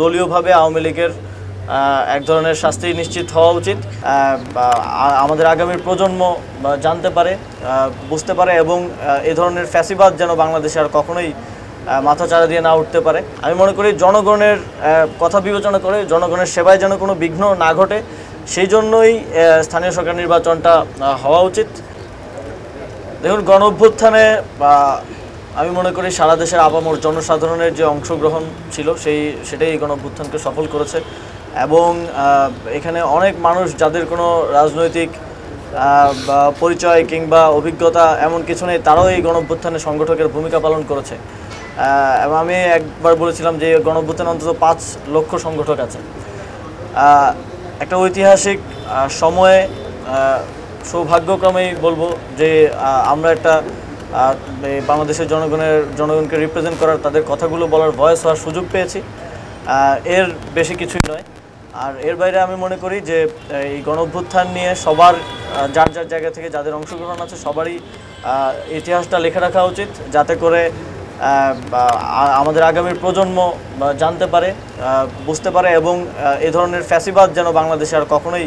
দলীয়ভাবে আওয়ামী লীগের এক ধরনের শাস্তি নিশ্চিত হওয়া উচিত। আমাদের আগামীর প্রজন্ম জানতে পারে, বুঝতে পারে এবং এই ধরনের ফ্যাসিবাদ যেন বাংলাদেশে আর কখনোই মাথাচাড়া দিয়ে না উঠতে পারে। আমি মনে করি জনগণের কথা বিবেচনা করে জনগণের সেবায় যেন কোনো বিঘ্ন না ঘটে, সেই জন্যই স্থানীয় সরকার নির্বাচনটা হওয়া উচিত। দেখুন, গণ অভ্যুত্থানে আমি মনে করি সারা দেশের আপামর জনসাধারণের যে অংশগ্রহণ ছিল সেটাই এই গণ অভ্যুত্থানকে সফল করেছে এবং এখানে অনেক মানুষ যাদের কোনো রাজনৈতিক পরিচয় কিংবা অভিজ্ঞতা এমন কিছু নেই, তারাও এই গণ অভ্যুত্থানে সংগঠকের ভূমিকা পালন করেছে। এবং আমি একবার বলেছিলাম যে গণ অভ্যুত্থানে অন্তত ৫ লক্ষ সংগঠক আছে। একটা ঐতিহাসিক সময়ে সৌভাগ্যক্রমেই বলবো যে আমরা একটা বাংলাদেশের জনগণকে রিপ্রেজেন্ট করার, তাদের কথাগুলো বলার, ভয়েস হওয়ার সুযোগ পেয়েছি। এর বেশি কিছুই নয়। আর এর বাইরে আমি মনে করি যে এই গণ অভ্যুত্থান নিয়ে সবার যার যার জায়গা থেকে যাদের অংশগ্রহণ আছে সবারই ইতিহাসটা লেখা রাখা উচিত, যাতে করে আমাদের আগামীর প্রজন্ম জানতে পারে, বুঝতে পারে এবং এই ধরনের ফ্যাসিবাদ যেন বাংলাদেশে আর কখনোই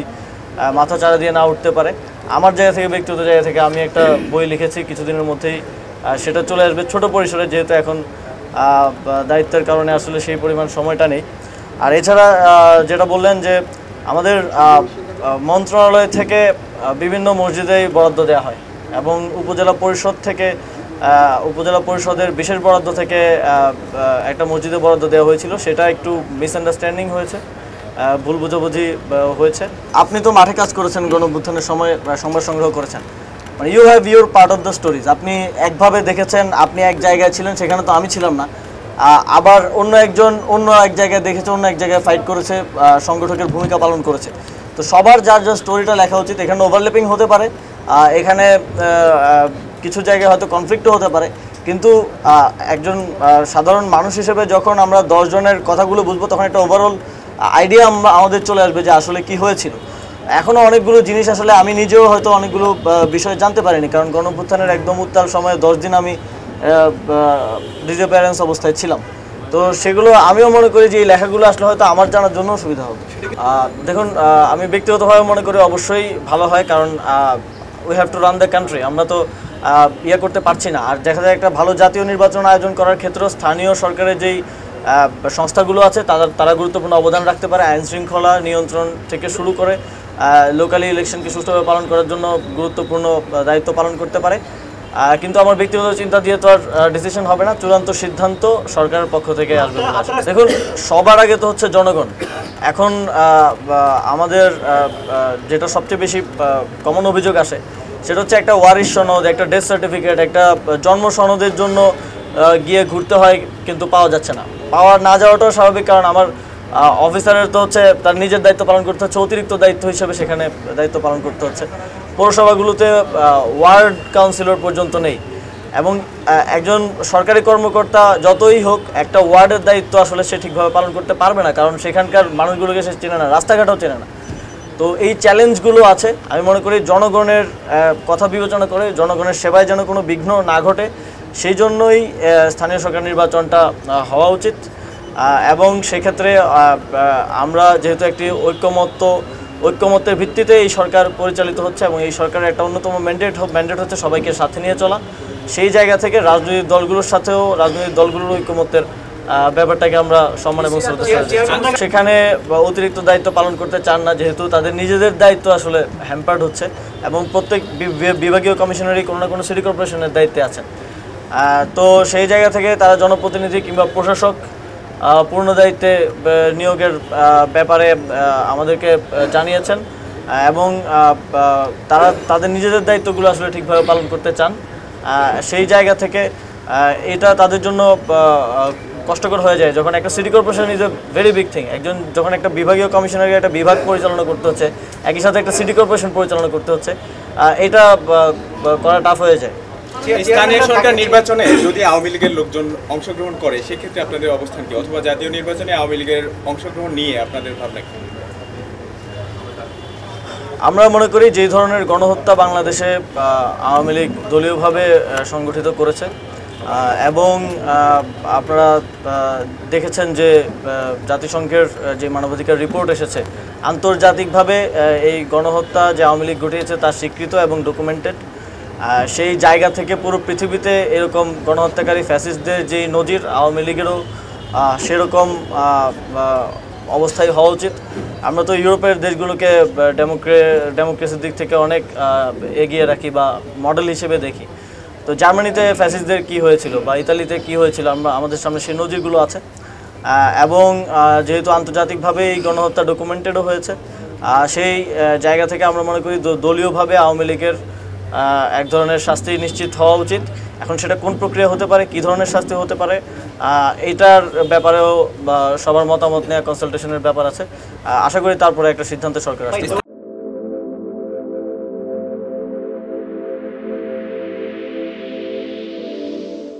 মাথাচাড়া দিয়ে না উঠতে পারে। আমার জায়গা থেকে, ব্যক্তিগত জায়গা থেকে আমি একটা বই লিখেছি, কিছুদিনের মধ্যেই সেটা চলে আসবে ছোট পরিসরে, যেহেতু এখন দায়িত্বের কারণে আসলে সেই পরিমাণ সময়টা নেই। আর এছাড়া যেটা বললেন যে আমাদের মন্ত্রণালয় থেকে বিভিন্ন মসজিদেই বরাদ্দ দেওয়া হয় এবং উপজেলা পরিষদের বিশেষ বরাদ্দ থেকে একটা মসজিদে বরাদ্দ দেওয়া হয়েছিল। সেটা একটু মিসআন্ডারস্ট্যান্ডিং হয়েছে, ভুল বুঝাবুঝি হয়েছে। আপনি তো মাঠে কাজ করেছেন, গণ অভ্যুত্থানের সময় সংবাদ সংগ্রহ করেছেন, মানে you have your part of the stories. আপনি একভাবে দেখেছেন, আপনি এক জায়গায় ছিলেন, সেখানে তো আমি ছিলাম না। আবার অন্য এক জায়গায় দেখেছে, অন্য এক জায়গায় ফাইট করেছে, সংগঠকের ভূমিকা পালন করেছে। তো সবার যার যার স্টোরিটা লেখা উচিত। এখানে ওভারল্যাপিং হতে পারে, এখানে কিছু জায়গায় হয়তো কনফ্লিক্টও হতে পারে, কিন্তু একজন সাধারণ মানুষ হিসেবে যখন আমরা 10 জনের কথাগুলো বুঝবো, তখন একটা ওভারঅল আইডিয়া আমাদের চলে আসবে যে আসলে কি হয়েছিল। এখনও অনেকগুলো জিনিস আসলে আমি নিজেও হয়তো অনেকগুলো বিষয় জানতে পারিনি, কারণ গণ অভ্যুত্থানের একদম উত্তাল সময়ে 10 দিন আমি ডিসঅ্যাপিয়ারেন্স অবস্থায় ছিলাম। তো সেগুলো আমিও মনে করি যে এই লেখাগুলো আসলে হয়তো আমার জানার জন্য সুবিধা হবে। দেখুন, আমি ব্যক্তিগতভাবে মনে করি অবশ্যই ভালো হয়, কারণ we have to run the country. আমরা তো করতে পারছি না। আর দেখা যায় একটা ভালো জাতীয় নির্বাচন আয়োজন করার ক্ষেত্রে স্থানীয় সরকারের যেই সংস্থাগুলো আছে তারা গুরুত্বপূর্ণ অবদান রাখতে পারে। আইন শৃঙ্খলা নিয়ন্ত্রণ থেকে শুরু করে লোকালি ইলেকশনকে সুষ্ঠুভাবে পালন করার জন্য গুরুত্বপূর্ণ দায়িত্ব পালন করতে পারে। কিন্তু আমার ব্যক্তিগত চিন্তা দিয়ে তো আর ডিসিশন হবে না, চূড়ান্ত সিদ্ধান্ত সরকারের পক্ষ থেকে আসবে বলে আশা। দেখুন, সবার আগে তো হচ্ছে জনগণ। এখন আমাদের যেটা সবচেয়ে বেশি কমন অভিযোগ আসে সেটা হচ্ছে একটা ওয়ারিশ সনদ, একটা ডেথ সার্টিফিকেট, একটা জন্ম সনদের জন্য গিয়ে ঘুরতে হয়, কিন্তু পাওয়া যাচ্ছে না। পাওয়া না যাওয়াটাও স্বাভাবিক, কারণ আমার অফিসারের তো হচ্ছে তার নিজের দায়িত্ব পালন করতে হচ্ছে, অতিরিক্ত দায়িত্ব হিসেবে সেখানে দায়িত্ব পালন করতে হচ্ছে। পৌরসভাগুলোতে ওয়ার্ড কাউন্সিলর পর্যন্ত নেই এবং একজন সরকারি কর্মকর্তা যতই হোক একটা ওয়ার্ডের দায়িত্ব আসলে সে ঠিকভাবে পালন করতে পারবে না, কারণ সেখানকার মানুষগুলোকে সে চেনে না, রাস্তাঘাটও চেনে না। তো এই চ্যালেঞ্জগুলো আছে। আমি মনে করি জনগণের কথা বিবেচনা করে জনগণের সেবায় যেন কোনো বিঘ্ন না ঘটে, সেই জন্যই স্থানীয় সরকার নির্বাচনটা হওয়া উচিত। এবং সেক্ষেত্রে আমরা যেহেতু একটি ঐক্যমত্যের ভিত্তিতে এই সরকার পরিচালিত হচ্ছে এবং এই সরকারের একটা অন্যতম ম্যান্ডেট হচ্ছে সবাইকে সাথে নিয়ে চলা। সেই জায়গা থেকে রাজনৈতিক দলগুলোর সাথেও রাজনৈতিক দলগুলোর ঐক্যমত্যের ব্যাপারটাকে আমরা সম্মান এবং শ্রদ্ধা জানাই। সেখানে অতিরিক্ত দায়িত্ব পালন করতে চান না, যেহেতু তাদের নিজেদের দায়িত্ব আসলে হ্যাম্পার্ড হচ্ছে এবং প্রত্যেক বিভাগীয় কমিশনারই কোনো না কোনো সিটি কর্পোরেশনের দায়িত্বে আছেন। তো সেই জায়গা থেকে তারা জনপ্রতিনিধি কিংবা প্রশাসক পূর্ণ দায়িত্বে নিয়োগের ব্যাপারে আমাদেরকে জানিয়েছেন এবং তারা তাদের নিজেদের দায়িত্বগুলো আসলে ঠিকভাবে পালন করতে চান। সেই জায়গা থেকে এটা তাদের জন্য কষ্টকর হয়ে যায় যখন একটা city corporation is a very big thing. যখন একটা বিভাগীয় কমিশনারকে একটা বিভাগ পরিচালনা করতে হচ্ছে, একই সাথে একটা সিটি কর্পোরেশন পরিচালনা করতে হচ্ছে, এটা করা টাফ হয়ে যায়। স্থানীয় সরকার নির্বাচনে যদি আওয়ামী লীগের লোকজন অংশগ্রহণ করে, সেক্ষেত্রে আপনাদের অবস্থান কি, অথবা জাতীয় নির্বাচনে আওয়ামী লীগের অংশগ্রহণ নিয়ে আপনাদের ভাবনা কি? আমরা মনে করি যে ধরনের গণহত্যা বাংলাদেশে আওয়ামী লীগ দলীয়ভাবে সংগঠিত করেছে, এবং আপনারা দেখেছেন যে জাতিসংঘের যে মানবাধিকার রিপোর্ট এসেছে, আন্তর্জাতিকভাবে এই গণহত্যা যে আওয়ামী লীগ ঘটিয়েছে তা স্বীকৃত এবং ডকুমেন্টেড। সেই জায়গা থেকে পুরো পৃথিবীতে এরকম গণহত্যাকারী ফ্যাসিস্টদের যেই নজির, আওয়ামী লীগেরও সেরকম অবস্থায় হওয়া উচিত। আমরা তো ইউরোপের দেশগুলোকে ডেমোক্রেসির দিক থেকে অনেক এগিয়ে রাখি বা মডেল হিসেবে দেখি। তো জার্মানিতে ফ্যাসিস্টদের কী হয়েছিল বা ইতালিতে কী হয়েছিল, আমাদের সামনে সেই নজিরগুলো আছে। এবং যেহেতু আন্তর্জাতিকভাবে এই গণহত্যা ডকুমেন্টেডও হয়েছে, সেই জায়গা থেকে আমরা মনে করি দলীয়ভাবে আওয়ামী লীগের এক ধরনের শাস্তি নিশ্চিত হওয়া উচিত। এখন সেটা কোন প্রক্রিয়া হতে পারে, কী ধরনের শাস্তি হতে পারে, এইটার ব্যাপারেও সবার মতামত নেওয়া, কনসালটেশনের ব্যাপার আছে। আশা করি তারপরে একটা সিদ্ধান্তে সরকার আসবে।